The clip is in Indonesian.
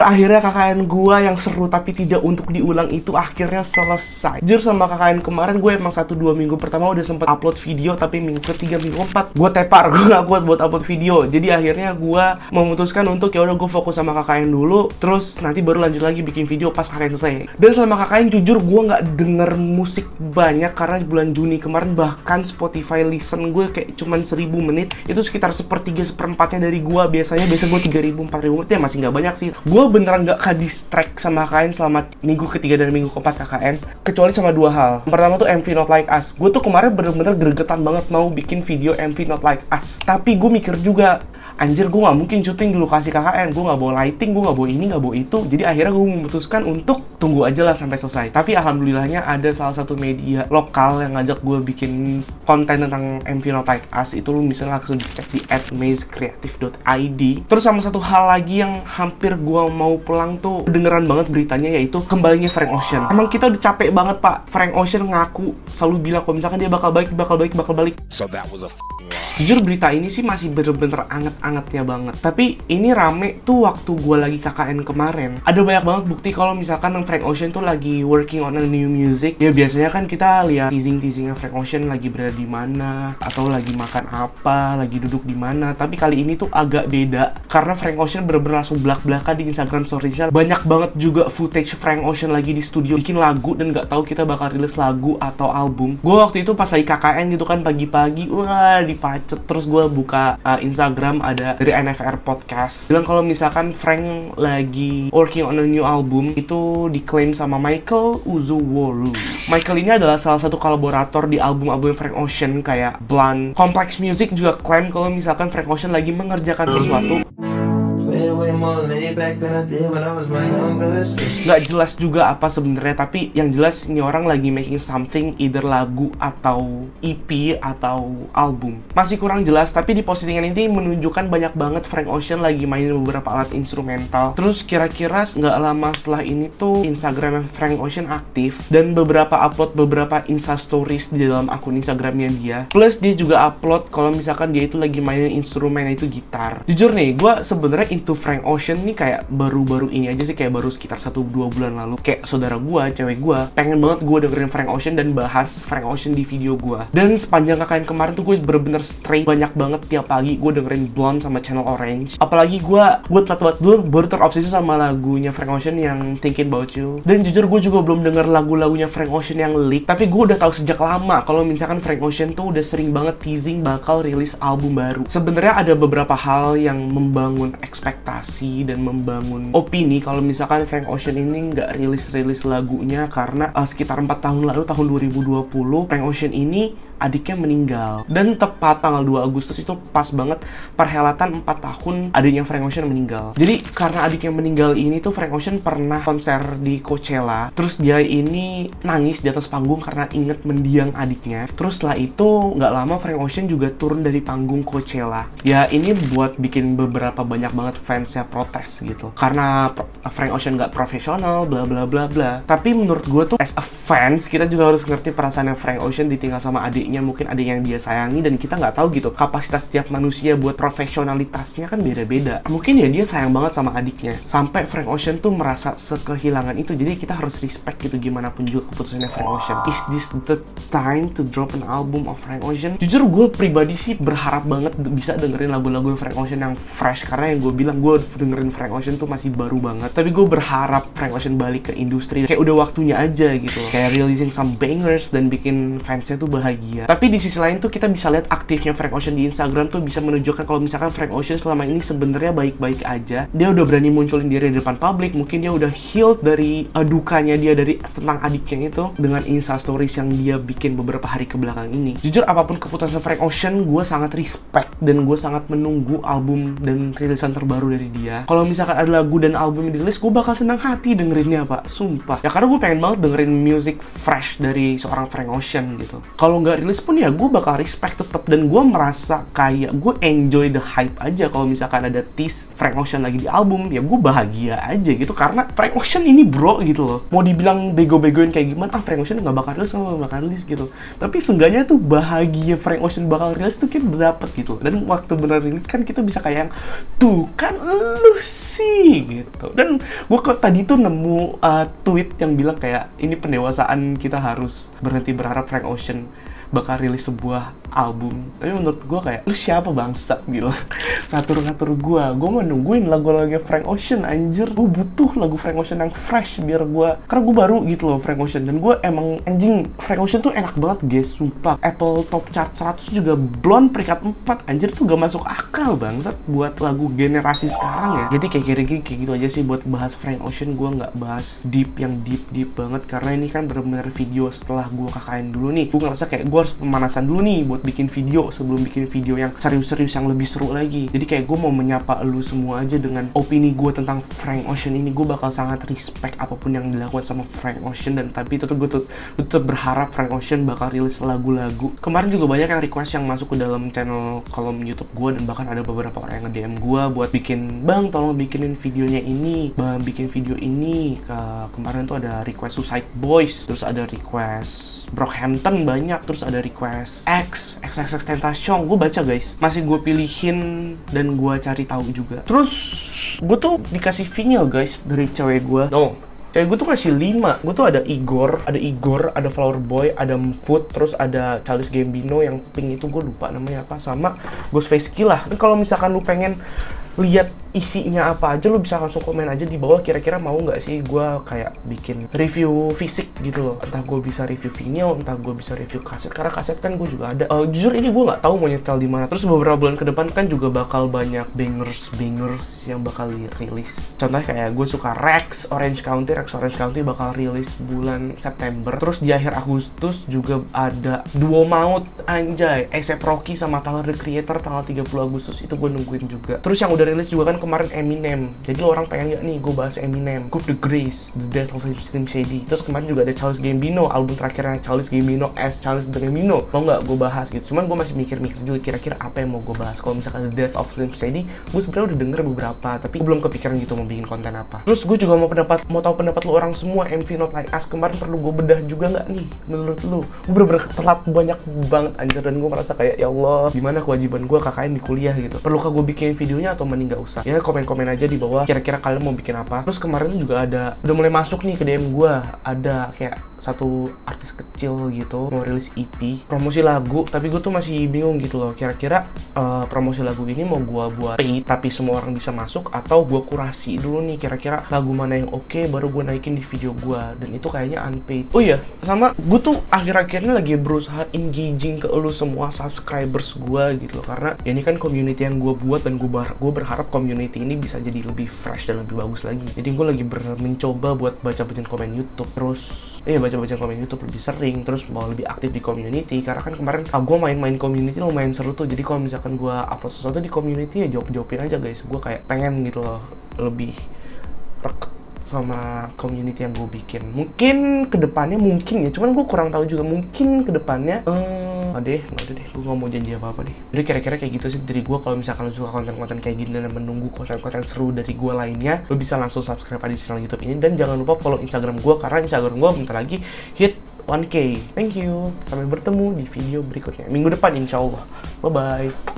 Akhirnya KKN gua yang seru tapi tidak untuk diulang itu akhirnya selesai. Jujur sama KKN kemarin gue emang 1-2 minggu pertama udah sempet upload video, tapi minggu ketiga, minggu keempat gue tepar, gue gak kuat buat upload video. Jadi akhirnya gue memutuskan untuk ya udah gue fokus sama KKN dulu, terus nanti baru lanjut lagi bikin video pas KKN selesai. Dan selama KKN jujur gue gak denger musik banyak karena bulan Juni kemarin bahkan Spotify listen gue kayak cuman 1000 menit. Itu sekitar 1/3/4 dari gue. Biasanya gue 3000-4000 menit ya masih gak banyak sih. Gue beneran gak ke-distract sama KKN selama minggu ketiga dan minggu keempat KKN, kecuali sama dua hal. Yang pertama tuh MV Not Like Us. Gue tuh kemarin bener-bener gregetan banget mau bikin video MV Not Like Us, tapi gue mikir juga, anjir, gue gak mungkin syuting di lokasi KKN, gue gak bawa lighting, gue gak bawa ini, gak bawa itu. Jadi akhirnya gue memutuskan untuk tunggu aja lah sampai selesai. Tapi alhamdulillahnya ada salah satu media lokal yang ngajak gue bikin konten tentang MV Not Like Us. Itu lu bisa langsung dicek di @mazecreative.id. Terus sama satu hal lagi yang hampir gue mau pulang tuh, kedengeran banget beritanya, yaitu kembalinya Frank Ocean. Emang kita udah capek banget pak. Frank Ocean ngaku, selalu bilang kalau misalkan dia bakal balik. So that was a Jujur berita ini sih masih bener-bener anget-angetnya banget. Tapi ini rame tuh waktu gue lagi KKN kemarin. Ada banyak banget bukti kalau misalkan Frank Ocean tuh lagi working on a new music. Ya biasanya kan kita lihat teasing-teasingnya Frank Ocean lagi berada di mana, atau lagi makan apa, lagi duduk di mana. Tapi kali ini tuh agak beda karena Frank Ocean bener-bener langsung belak-belakan di Instagram Stories-nya. Banyak banget juga footage Frank Ocean lagi di studio bikin lagu dan nggak tahu kita bakal rilis lagu atau album. Gue waktu itu pas lagi KKN gitu kan pagi-pagi, wah dipacet. Terus gue buka Instagram, ada dari NFR Podcast bilang kalau misalkan Frank lagi working on a new album, itu diklaim sama Michael Uzuworu. Michael ini adalah salah satu kolaborator di album-album Frank Ocean kayak Blunt. Complex Music juga klaim kalau misalkan Frank Ocean lagi mengerjakan sesuatu. Nggak jelas juga apa sebenarnya, tapi yang jelas ini orang lagi making something, either lagu atau EP atau album. Masih kurang jelas, tapi di postingan ini menunjukkan banyak banget Frank Ocean lagi mainin beberapa alat instrumental. Terus kira-kira nggak lama setelah ini tuh Instagram Frank Ocean aktif dan upload beberapa Insta Stories di dalam akun Instagramnya dia. Plus dia juga upload kalau misalkan dia itu lagi mainin instrumen, itu gitar. Jujur nih, gue sebenarnya into Frank Ocean nih kayak baru-baru ini aja sih, kayak baru sekitar 1-2 bulan lalu. Kayak saudara gue, cewek gue, pengen banget gue dengerin Frank Ocean dan bahas Frank Ocean di video gue. Dan sepanjang KKN kemarin tuh gue bener-bener straight banyak banget tiap pagi gue dengerin Blonde sama Channel Orange. Apalagi gue telat banget dulu baru terobsesi sama lagunya Frank Ocean yang Thinking About You. Dan jujur gue juga belum denger lagu-lagunya Frank Ocean yang leak, tapi gue udah tahu sejak lama kalau misalkan Frank Ocean tuh udah sering banget teasing bakal rilis album baru. Sebenarnya ada beberapa hal yang membangun ekspektasi dan membangun opini kalau misalkan Frank Ocean ini nggak rilis lagunya karena sekitar 4 tahun lalu, tahun 2020, Frank Ocean ini adiknya meninggal. Dan tepat tanggal 2 Agustus itu pas banget perhelatan 4 tahun adiknya Frank Ocean meninggal. Jadi karena adiknya meninggal ini tuh Frank Ocean pernah konser di Coachella. Terus dia ini nangis di atas panggung karena inget mendiang adiknya. Terus setelah itu nggak lama Frank Ocean juga turun dari panggung Coachella. Ya ini buat bikin beberapa banyak banget fansnya protes gitu. Karena Frank Ocean nggak profesional, bla bla bla bla. Tapi menurut gue tuh as a fans kita juga harus ngerti perasaannya Frank Ocean ditinggal sama adiknya. Mungkin ada yang dia sayangi dan kita nggak tahu gitu kapasitas setiap manusia buat profesionalitasnya kan beda-beda. Mungkin ya dia sayang banget sama adiknya sampai Frank Ocean tuh merasa sekehilangan itu. Jadi kita harus respect gitu gimana pun juga keputusannya Frank Ocean. Is this the time to drop an album of Frank Ocean? Jujur gue pribadi sih berharap banget bisa dengerin lagu-lagu Frank Ocean yang fresh, karena yang gue bilang gue dengerin Frank Ocean tuh masih baru banget. Tapi gue berharap Frank Ocean balik ke industri kayak udah waktunya aja gitu, kayak releasing some bangers dan bikin fansnya tuh bahagia. Tapi di sisi lain tuh kita bisa lihat aktifnya Frank Ocean di Instagram tuh bisa menunjukkan kalau misalkan Frank Ocean selama ini sebenarnya baik-baik aja. Dia udah berani munculin diri di depan publik, mungkin dia udah healed dari dukanya dia dari tentang adiknya itu dengan Insta Stories yang dia bikin beberapa hari ke belakang ini. Jujur apapun keputusan Frank Ocean, gue sangat respect dan gue sangat menunggu album dan rilisan terbaru dari dia. Kalau misalkan ada lagu dan album yang dirilis, gue bakal senang hati dengerinnya pak, sumpah. Ya karena gue pengen banget dengerin music fresh dari seorang Frank Ocean gitu. Kalau nggak rilis pun ya gue bakal respect tetap, dan gue merasa kayak gue enjoy the hype aja. Kalau misalkan ada tease Frank Ocean lagi di album, ya gue bahagia aja gitu, karena Frank Ocean ini bro gitu loh. Mau dibilang bego-begoin kayak gimana, Frank Ocean nggak bakal rilis, nggak bakal rilis gitu. Tapi seenggaknya tuh bahagia Frank Ocean bakal rilis tuh kita dapet gitu. Dan waktu bener rilis kan kita bisa kayak yang, tuh kan lu sih gitu. Dan gue kok tadi tuh nemu tweet yang bilang kayak ini pendewasaan, kita harus berhenti berharap Frank Ocean bakal rilis sebuah album. Tapi menurut gue kayak, lu siapa bangsat gitu. Ngatur-ngatur gue mau nungguin lagu-lagu Frank Ocean anjir. Gue butuh lagu Frank Ocean yang fresh biar gue, karena gue baru gitu loh Frank Ocean. Dan gue emang anjing, Frank Ocean tuh enak banget guys, sumpah. Apple Top Chart 100 juga Blonde peringkat 4 anjir, tuh gak masuk akal bangsat buat lagu generasi sekarang ya. Jadi kayak kira-kira kayak gitu aja sih buat bahas Frank Ocean. Gue gak bahas deep yang deep banget, karena ini kan bener-bener video setelah gue KKN dulu nih. Gue ngerasa kayak gue harus pemanasan dulu nih buat bikin video sebelum bikin video yang serius-serius yang lebih seru lagi. Jadi kayak gue mau menyapa lu semua aja dengan opini gue tentang Frank Ocean ini. Gue bakal sangat respect apapun yang dilakukan sama Frank Ocean, dan tapi tetap gue tetap berharap Frank Ocean bakal rilis lagu-lagu. Kemarin juga banyak yang request yang masuk ke dalam channel kolom YouTube gue, dan bahkan ada beberapa orang yang nge-DM gue buat bikin, bang tolong bikinin videonya ini, bang bikin video ini. Kemarin tuh ada request Suicide Boys, terus ada request Brockhampton banyak, terus ada request XXXTentacion. Gue baca guys, masih gue pilihin dan gue cari tahu juga. Terus gue tuh dikasih vinyl guys dari cewek gue. Cewek gue tuh ngasih 5. Gue tuh ada Igor, ada Flower Boy, ada Food, terus ada Childish Gambino yang pink itu gue lupa namanya apa, sama Ghostface Killah. Dan kalau misalkan lu pengen lihat isinya apa aja, lu bisa langsung komen aja di bawah, kira-kira mau nggak sih gue kayak bikin review fisik gitu loh. Entah gue bisa review vinyl, entah gue bisa review kaset, karena kaset kan gue juga ada. Jujur ini gue nggak tahu mau nyetel di mana. Terus beberapa bulan ke depan kan juga bakal banyak bangers yang bakal rilis. Contohnya kayak gue suka Rex Orange County bakal rilis bulan September. Terus di akhir Agustus juga ada Duo Maut anjay, A$AP Rocky sama Tyler the Creator tanggal 30 Agustus, itu gue nungguin juga. Terus yang udah rilis juga kan kemarin Eminem. Jadi lo orang pengen gak nih gue bahas Eminem, Coup de Grace, The Death of Slim Shady. Terus kemarin juga ada Childish Gambino, album terakhirnya Childish Gambino as Childish Gambino. Mau gak gue bahas gitu? Cuman gue masih mikir-mikir juga kira-kira apa yang mau gue bahas. Kalau misalkan The Death of Slim Shady, gue sebenarnya udah denger beberapa, tapi gue belum kepikiran gitu mau bikin konten apa. Terus gue juga mau tahu pendapat lo orang semua. MV Not Like Us kemarin perlu gue bedah juga nggak nih menurut lo? Gue bener-bener telat banyak banget anjir, dan gue merasa kayak ya Allah, gimana kewajiban gue KKN di kuliah gitu. Perlukah gue bikin videonya atau mending gak usah? Ya komen-komen aja di bawah kira-kira kalian mau bikin apa. Terus kemarin juga udah mulai masuk nih ke DM gue, ada kayak satu artis kecil gitu mau rilis EP promosi lagu, tapi gue tuh masih bingung gitu loh, kira-kira promosi lagu ini mau gue buat paid tapi semua orang bisa masuk, atau gue kurasi dulu nih kira-kira lagu mana yang oke baru gue naikin di video gue, dan itu kayaknya unpaid. Oh iya, sama gue tuh akhir-akhirnya lagi berusaha engaging ke lu semua subscribers gue gitu loh, karena ya ini kan community yang gue buat, dan gue berharap community ini bisa jadi lebih fresh dan lebih bagus lagi. Jadi gue lagi mencoba buat baca-bacain komen YouTube, terus baca-baca komen YouTube lebih sering, terus mau lebih aktif di community, karena kan kemarin gue main community lumayan seru tuh. Jadi kalau misalkan gue upload sesuatu di community ya jawabin aja guys. Gue kayak pengen gitu loh lebih deket sama community yang gue bikin. Mungkin kedepannya mungkin ya, cuman gue kurang tahu juga. Mungkin kedepannya udah deh, gue gak mau janji apa-apa deh. Jadi kira-kira kayak gitu sih dari gue. Kalau misalkan lo suka konten-konten kayak gini dan menunggu konten-konten seru dari gue lainnya, lo bisa langsung subscribe aja di channel YouTube ini, dan jangan lupa follow Instagram gue, karena Instagram gue bentar lagi hit 1K. Thank you, sampai bertemu di video berikutnya minggu depan insyaallah. Bye bye.